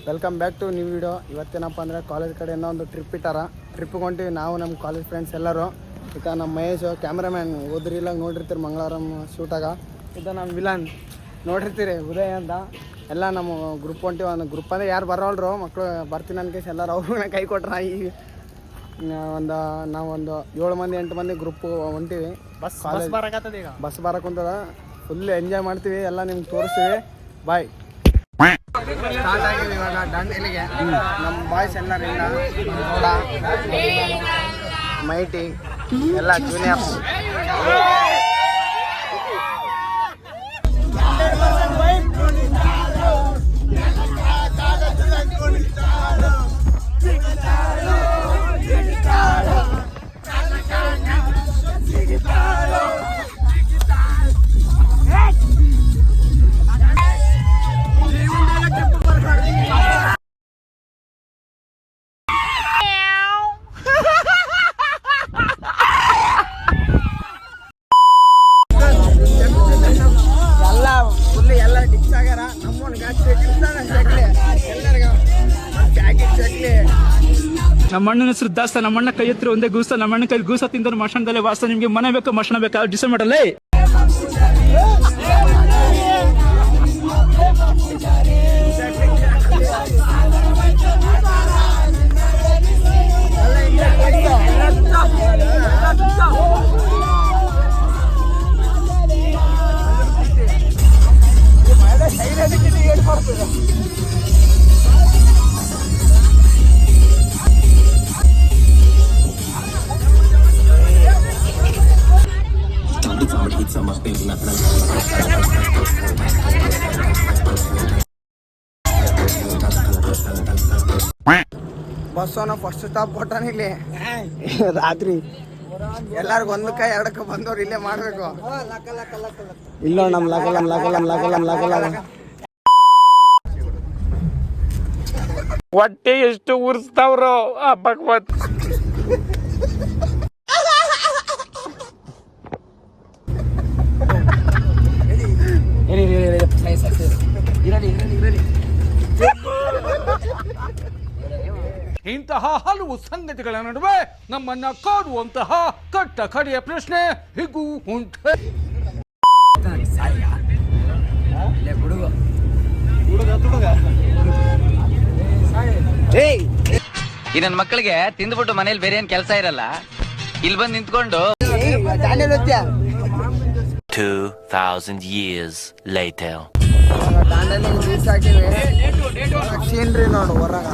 Welcome back to new video. ಇವತ್ತೇನಪ್ಪ ಅಂದರೆ college ಕಡೆಯಿಂದ ಒಂದು ಟ್ರಿಪ್ಪಿಗೆ ಹೊಂಟಿವಿ ನಾವು ನಮ್ಮ ಕಾಲೇಜ್ ಫ್ರೆಂಡ್ಸ್ ಎಲ್ಲರೂ. ಈಗ ನಮ್ಮ ಮಹೇಶ್ ಕ್ಯಾಮ್ರಾಮ್ಯಾನ್ ಇಲ್ಲ ನೋಡಿರ್ತೀರಿ ಮಂಗಳವಾರಂ ಶೂಟಾಗ. ಇದು ನಮ್ಮ ವಿಲನ್ ನೋಡಿರ್ತೀರಿ ಉದಯ್ ಅಂತ. ಎಲ್ಲ ನಮ್ಮ ಗ್ರೂಪ್ ಹೊಂಟಿವಿ. ಒಂದು ಗ್ರೂಪ್ ಅಂದರೆ ಯಾರು ಬರೋಲ್ರು ಮಕ್ಕಳು ಬರ್ತೀನಿ ಅನ್ಕೇಶ್ ಎಲ್ಲರೂ ಅವ್ರನ್ನ ಕೈ ಕೊಟ್ರ. ಈಗ ನಾವೊಂದು 7 ಮಂದಿ 8 ಮಂದಿ ಗ್ರೂಪ್ ಹೊಂಟಿವಿ. ಬಸ್ ಬರಕುಂತದ. ಫುಲ್ ಎಂಜಾಯ್ ಮಾಡ್ತೀವಿ, ಎಲ್ಲ ನಿಮ್ಗೆ ತೋರಿಸ್ತೀವಿ. ಬಾಯ್. ಸ್ಟಾರ್ಟ್ ಆಗಿದೆ ಇವಾಗ ದಾಂಡೇಲಿಗೆ. ನಮ್ಮ ಬಾಯ್ಸ್ ಎಲ್ಲರಿಂದ ಮೈಟಿ ಎಲ್ಲ ಜೂನಿಯರ್ಸ್. ಎಲ್ಲ ಡಿಕ್ಸ್ ಆಗ್ಯಾರ. ನಮ್ಮ ಅಣ್ಣನ ಹೆಸರು ದಾಸ್ತ. ನಮ್ಮ ಅಣ್ಣ ಕೈ ಹತ್ರ ಒಂದೇ ಗೂಸ. ನಮ್ಮ ಅಣ್ಣ ಕೈ ಗೂಸ ತಿಂದ್ರೆ ಮಶಾನದಲ್ಲೇ ವಾಸ. ನಿಮ್ಗೆ ಮನೆ ಬೇಕಾ ಮಶಾನ ಬೇಕಾ ಡಿಸೈಡ್ ಮಾಡಲ್ಲ. ಬಸ್ಸವನ ಫಸ್ಟ್ ಸ್ಟಾಪ್ ಕೊಟ್ಟಾನ ಇಲ್ಲಿ. ರಾತ್ರಿ ಎಲ್ಲಾರ್ಗು 1ಕ್ಕ 2ಕ್ಕ ಬಂದವ್ರು ಇಲ್ಲೇ ಮಾಡ್ಬೇಕು. ಇಲ್ಲ ನಮ್ ಲಗಲಂ ಹೊಟ್ಟೆ ಎಷ್ಟು ಉರ್ಸ್ತಾವ್ರು ಆ ಭಗವತ್. ಇಂತಹ ಹಲವು ಸಂಗತಿಗಳ ನಡುವೆ ನಮ್ಮನ್ನ ಕಾಡುವಂತಹ ಕಟ್ಟ ಕಡೆಯ ಪ್ರಶ್ನೆ ಹೀಗೂ ಉಂಟು. ಈ ನನ್ನ ಮಕ್ಕಳಿಗೆ ತಿಂದ್ಬಿಟ್ಟು ಮನೇಲಿ ಬೇರೆ ಏನ್ ಕೆಲಸ ಇರಲ್ಲ, ಇಲ್ಲಿ ಬಂದು ನಿಂತ್ಕೊಂಡು 2000 years later. ಸೀನ್ರಿ ನೋಡು ಹೊರಗ.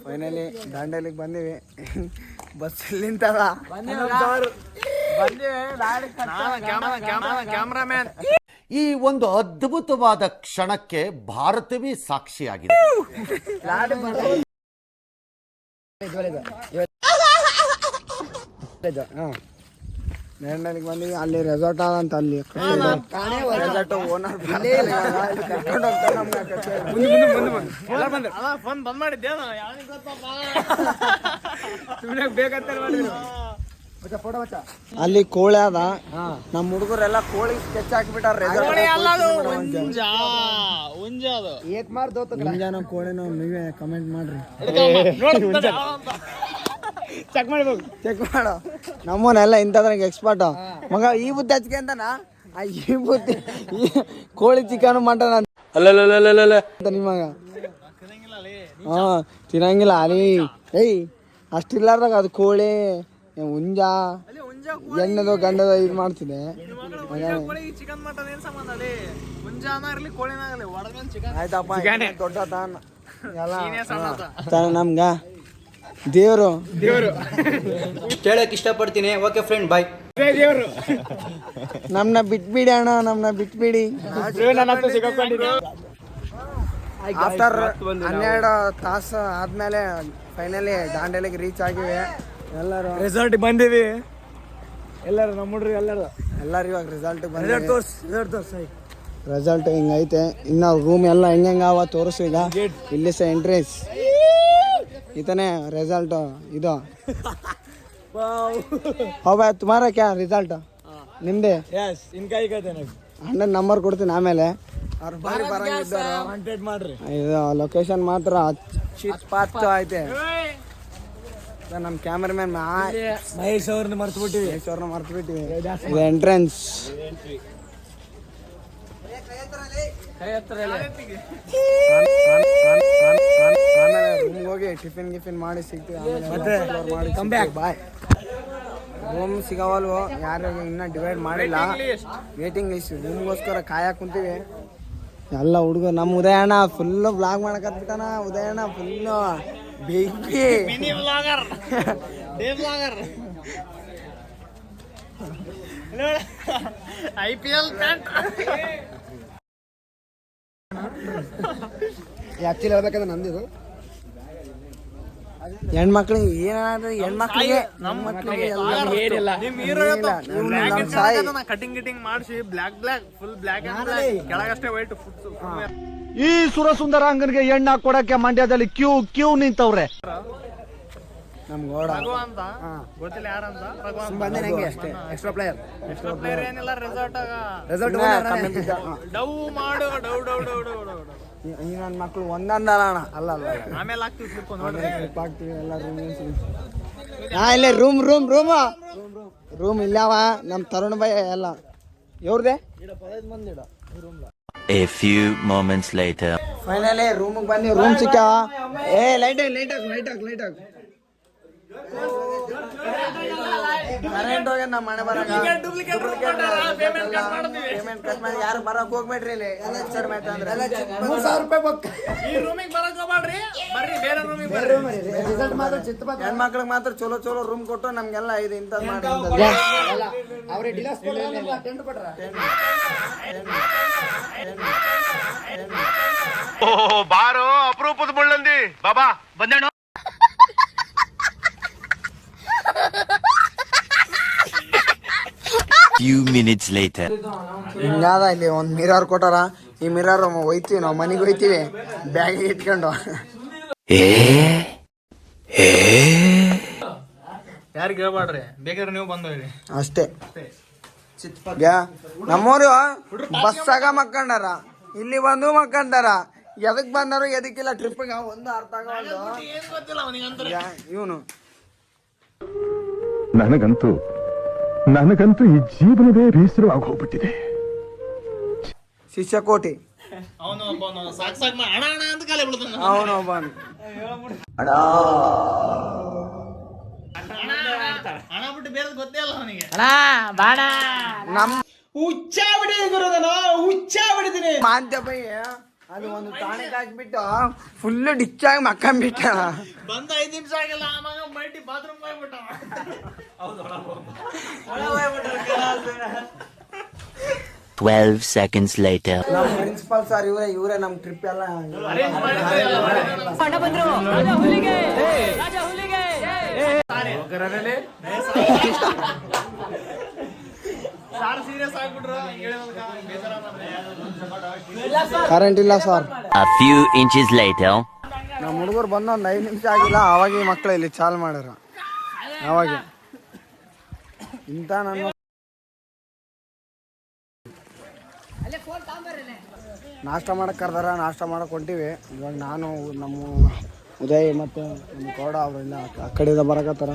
ಫೈನಲಿ ದಾಂಡೇಲಿಗೆ ಬಂದೀವಿ. ಬಸ್ ಇಲ್ಲಿಂತದ ಕ್ಯಾಮ್ರಾಮ್ಯಾನ್. ಈ ಒಂದು ಅದ್ಭುತವಾದ ಕ್ಷಣಕ್ಕೆ ಭಾರತವೇ ಸಾಕ್ಷಿಯಾಗಿದೆ. ದಾಂಡೇಲಿಗೆ ಬಂದೀವಿ. ಅಲ್ಲಿ ರೆಸಾರ್ಟ್ ಆದಂತ. ಅಲ್ಲಿ ರೆಸಾರ್ಟ್ ಓನರ್ ಕರ್ಕೊಂಡು ಹೋಗ್ತಾರೆ ಅಲ್ಲಿ ಕೋಳಿ ಅದ. ನಮ್ಮ ಹುಡುಗರೆಲ್ಲ ಕೋಳಿ ಸ್ಕೆಚ್ ಹಾಕಿಬಿಟ್ಟಾರ. ಮುಂಜಾನ ಕೋಳಿನ ನೀವೇ ಕಮೆಂಟ್ ಮಾಡ್ರಿ, ಚೆಕ್ ಮಾಡು. ನಮ್ಮನೆಲ್ಲ ಇಂಥದ್ರಾಗ ಎಕ್ಸ್ಪರ್ಟ್ ಮಗ. ಈ ಬುದ್ಧಿ ಹಚ್ಕೆ ಅಂತಾನ. ಈ ಬುದ್ಧಿ ಕೋಳಿ ಚಿಕನ್ ಮಟನ್ ಅಂತ ನಿಮಗ. ತಿನ್ನಂಗಿಲ್ಲ ಅಲ್ಲಿ. ಏಯ್ ಅಷ್ಟಿಲ್ಲಾರ್ದಾಗ ಅದು ಕೋಳಿ ಹುಂಜ ಎಣ್ಣೆದು ಗಂಡದ ಇದು ಮಾಡ್ತಿದೆ. ಆಯ್ತಪ್ಪ ದೊಡ್ಡ ಎಲ್ಲ ನಮ್ಗ ದೇವರು ಕೇಳಕ್ ಇಷ್ಟಪಡ್ತೀನಿ. ಓಕೆ ಫ್ರೆಂಡ್, ಬಾಯ್. ನಮ್ನ ಬಿಟ್ಬಿಡಿ ಅಣ್ಣ, ನಮ್ನ ಬಿಟ್ಬಿಡಿ. ಆಫ್ಟರ್ 12 ತಾಸು ಆದ್ಮೇಲೆ ಫೈನಲಿ ದಾಂಡೇಲಿಗೆ ರೀಚ್ ಆಗಿವೆ. ಎಲ್ಲರೂ ರೆಸಾರ್ಟ್ ಬಂದಿವಿ. ಎಲ್ಲರೂ ನಮ್ಮ ಹುಡುಗರು ಎಲ್ಲರೂ ಇವಾಗ ರಿಸಲ್ಟ್ ರಿಸಲ್ಟ್ ಹಿಂಗೈತೆ. ಇನ್ನು ರೂಮ್ ಎಲ್ಲ ಹೆಂಗವ ತೋರಿಸು. ಈಗ ಇಲ್ಲಿ ಸಹ ಎಂಟ್ರೆನ್ಸ್ ಇತನೇ ರಿಸಲ್ಟ್ ಇದು. ಹೌದಾ ತುಮಾರ ಕ್ಯಾ ರಿಸಲ್ಟ್ ನಿಮ್ದೆ? ಅಣ್ಣನ ನಂಬರ್ ಕೊಡ್ತೀನಿ ಆಮೇಲೆ. ಅವ್ರು ಬಾರಿ ಬರಂಗಿದ್ದಾರೆ. ಇದು ಲೊಕೇಶನ್ ಮಾತ್ರ ಪಾತ್ ಐತೆ. ನಮ್ಮ ಕ್ಯಾಮ್ರಾಮನ್ ಮಹೇಶ್ ಅವ್ರನ್ನ ಮರ್ತು ಬಿಟ್ಟಿವಿ. ಇದು ಎಂಟ್ರೆನ್ಸ್. ಆಮೇಲೆ ರೂಮ್ಗೆ ಹೋಗಿ ಟಿಫಿನ್ ಮಾಡಿ ಸಿಗ್ತೀವಿ. ಬಾಯ್. ರೂಮ್ ಸಿಗವಲ್ವು, ಯಾರು ಇನ್ನೂ ಡಿವೈಡ್ ಮಾಡಿಲ್ಲ. ವೇಟಿಂಗ್ ಲಿಸ್ಟ್ ರೂಮ್ಗೋಸ್ಕರ ಕಾಯಕ್ಕೆ ಕುಂತೀವಿ ಎಲ್ಲ ಹುಡುಗರು. ನಮ್ಮ ಉದಯಣ್ಣ ಫುಲ್ಲು ಬ್ಲಾಗ್ ಮಾಡಕತ್ಬಿಟ್ಟಾನ. ಉದಯಣ್ಣ ಫುಲ್ಲು ಬೆಂಕಿ IPL ಆಕ್ಚುಲಿ ಹೇಳ್ಬೇಕಂದ್ರೆ ನಂದಿದು ಹೆಣ್ಮಕ್ಳಿಗೆ ಏನಾದ್ರೆ ಹೆಣ್ಮಕ್ಳಿಗೆ ನಮ್ಮ ಮಕ್ಳಿಗೆ ಕಟಿಂಗ್ ಗಿಟಿಂಗ್ ಮಾಡಿಸಿ ಬ್ಲಾಕ್ ಫುಲ್ ಬ್ಲಾಕ್ ಕೆಳಗಷ್ಟೇ ವೈಟ್. ಈ ಸುರಸುಂದರಾಂಗನಿಗೆ ಎಣ್ಣ ಕೊಡಕ್ಕೆ ಮಂಡ್ಯದಲ್ಲಿ ಕ್ಯೂ ನಿಂತವ್ರೆ. ನಮ್ ಗೋಡ ಅಂತ ಗೊತ್ತಿಲ್ಲ ಯಾರಂತ ಬಂದೆ ನಂಗೆ ಅಷ್ಟೇ. ಎಕ್ಸ್ಟ್ರಾ ಪ್ಲೇಯರ್ ಏನಿಲ್ಲ. ರೆಸಾರ್ಟ್ ಡೌ ಮಾಡು ಈ ನನ್ನ ಮಕ್ಳು ಒಂದೊಂದಲ್ಲ ಅಲ್ಲ ಆಮೇಲೆ ಆಗ್ತೀವಿ ಆಗ್ತೀವಿ ಎಲ್ಲ ಇಲ್ಲೇ ರೂಮ್ ಇಲ್ಲವ. ನಮ್ಮ ತರುಣ್ ಭಯ ಎಲ್ಲ ಇವ್ರದೇ. A few moments later. Finally ರೂಮಿಗೆ ಬಂದಿ. ರೂಮ್ ಸಿಕ್ಕಾವ. ಲೈಟ್ ಹಾಕ್ ಕರೆಂಟ್ ಹೋಗ್ಯ. ನಮ್ಮ ಮನೆ ಬರ ಪೇಮೆಂಟ್ ಕಟ್ ಮಾಡಿ ಯಾರು ಬರಕ್ ಹೋಗ್ಬೇಡ್ರಿ. ಇಲ್ಲಿ ಎಲ್ಲ ಕಡಿಮೆ ಆಯ್ತು ಅಂದ್ರೆ 3,000 ರೂಪಾಯಿ ಬಕ್. ಈ ರೂಮಿಗೆ ಬರಕ್ ಹೋಗ್ಬೇಡ್ರಿ, ಬರ್ರಿ ಬೇರೆ ರೂಮಿಗೆ. ಹೆಣ್ಮಕ್ಳಿಗೆ ಮಾತ್ರ ಚಲೋ ರೂಮ್ ಕೊಟ್ಟು ನಮ್ಗೆಲ್ಲ ಇದು ಇಂಥದ್ದು ಮಾಡಿ ಬಾರೋ ಅಪರೂಪದ ಮುಳ್ಳಂದಿ ಬಾಬಾ ಬಂದೇಣ. Few minutes later. ಹಿಂಗಾದ. ಇಲ್ಲಿ ಒಂದು ಮಿರರ್ ಕೊಟ್ಟಾರ. ಈ ಮಿರರ್ ಒಯ್ತೀವಿ ನಾವು ಮನೆಗೆ ಹೋಯ್ತೀವಿ ಬ್ಯಾಗಿಗೆ ಇಟ್ಕೊಂಡು. ಯಾರಿಗೆ ಹೇಳ್ಬೇಡ್ರಿ, ಬೇಕಾದ್ರೆ ನೀವು ಬಂದವ್ರಿ ಅಷ್ಟೇ. ನಮ್ಮೂರು ಬಸ್ಸಾಗ ಮಕ್ಕಂಡಾರ, ಇಲ್ಲಿ ಬಂದು ಮಕ್ಕಂಡಾರ. ಎದಕ್ ಬಂದಾರು ಎದಕ್ಕಿಲ್ಲ ಟ್ರಿಪ್ಗೆ ಒಂದು ಅರ್ಥ ಆಗಲ್ಲ. ಇವನು ನನಗಂತೂ ಈ ಜೀವನವೇ ಬೇಸರವಾಗಿ ಹೋಗ್ಬಿಟ್ಟಿದೆ. ಶಿಷ್ಯಕೋಟಿ ಅವನು ಸಾಕ್ ಹಣ ಅಂತ ಕಾಲೇ ಬಿಡ್ತಾನ. ಅವನು ಹಣ ಬಿಟ್ಟು ಬೇರೆ ಗೊತ್ತೇ ಅಲ್ಲ ಅವನಿಗೆ. ನಮ್ಮ ಹುಚ್ಚ ಬಿಡಿದೀನಿ ಮಾಂತ್ಯ ಬಯ್ಯ. ಅದು ಒಂದು ಟಾಣಿಕ್ ಹಾಕ್ಬಿಟ್ಟು ಫುಲ್ ಡಿಚ್ ಆಗಿ ಮಕ್ಕಂಬಿಟ್ಟ. ಬಂದ 5 ನಿಮಿಷ ಆಗಿಲ್ಲ ಆವಾಗ ಮಲ್ಟಿ ಬಾತ್ರೂಮ್ ಹೋಗ್ಬಿಟ್ಟ. 12 seconds later. ನಮ್ಮ ಪ್ರಿನ್ಸಿಪಾಲ್ ಸರ್ ಇವರೇ ನಮ್ಮ ಟ್ರಿಪ್ ಎಲ್ಲ ಸೀರಿಯಸ್ ಆಗ್ಬಿಟ್ರು. ಕರೆಂಟ್ ಇಲ್ಲ sir. A few inches later. ನಮ್ಮ ಹುಡುಗರು ಬಂದು ಒಂದು 5 ನಿಮಿಷ ಆಗಿಲ್ಲ ಅವಾಗ ಈ ಮಕ್ಕಳು ಇಲ್ಲಿ ಚಾಲು ಮಾಡ್ಯಾರ. ಅವಾಗ ಇಂಥ ನನ್ನ ನಾಷ್ಟ ಮಾಡಕ್ಕೆ ಕರೆದಾರ. ನಾಷ್ಟ ಮಾಡಕ್ಕೆ ಹೊಂಟಿವಿ ಇವಾಗ. ನಾನು ನಮ್ಮ ಉದಯ್ ಮತ್ತು ನಮ್ಮ ಗೌಡ ಅವರೆಲ್ಲ ಆ ಕಡೆಯಿಂದ ಬರಕತ್ತಾರ.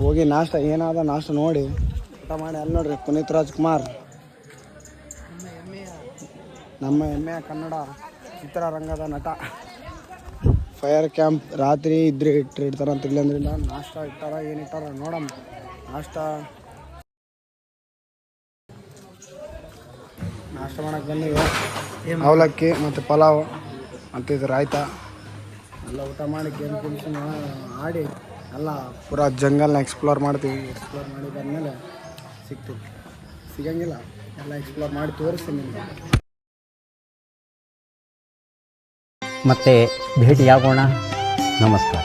ಹೋಗಿ ನಾಷ್ಟ ಏನಾದ ನಾಷ್ಟ ನೋಡಿ ಊಟ ಮಾಡಿ. ಅಲ್ಲಿ ನೋಡ್ರಿ ಪುನೀತ್ ರಾಜ್ಕುಮಾರ್, ನಮ್ಮ ಹೆಮ್ಮೆಯ ಕನ್ನಡ ಚಿತ್ರರಂಗದ ನಟ. ಫೈರ್ ಕ್ಯಾಂಪ್ ರಾತ್ರಿ ಇಡ್ತಾರಂತ ಇಲ್ಲಂದ್ರಿಲ್ಲ. ನಾಷ್ಟ ಇಟ್ಟಾರ ಏನಿಟ್ಟಾರ ನೋಡಮ್ಮ. ನಾಷ್ಟ ಮಾಡಕ್ಕೆ ಬಂದಿವೆ. ಅವಲಕ್ಕಿ ಮತ್ತು ಪಲಾವ್ ಮತ್ತು ಇದು ರಾಯ್ತ ಎಲ್ಲ ಊಟ ಮಾಡಿ ಗೇಮ್ ಆಡಿ ಎಲ್ಲ ಪೂರಾ ಜಂಗಲ್ನ ಎಕ್ಸ್ಪ್ಲೋರ್ ಮಾಡ್ತೀವಿ. ಎಕ್ಸ್ಪ್ಲೋರ್ ಮಾಡಿ ಬಂದಮೇಲೆ ಸಿಗಂಗಿಲ್ಲ. ಎಲ್ಲ ಎಕ್ಸ್ಪ್ಲೋರ್ ಮಾಡಿ ತೋರಿಸ್ತೀನಿ ನಿಮಗೆ. ಮತ್ತೆ ಭೇಟಿಯಾಗೋಣ. ನಮಸ್ಕಾರ.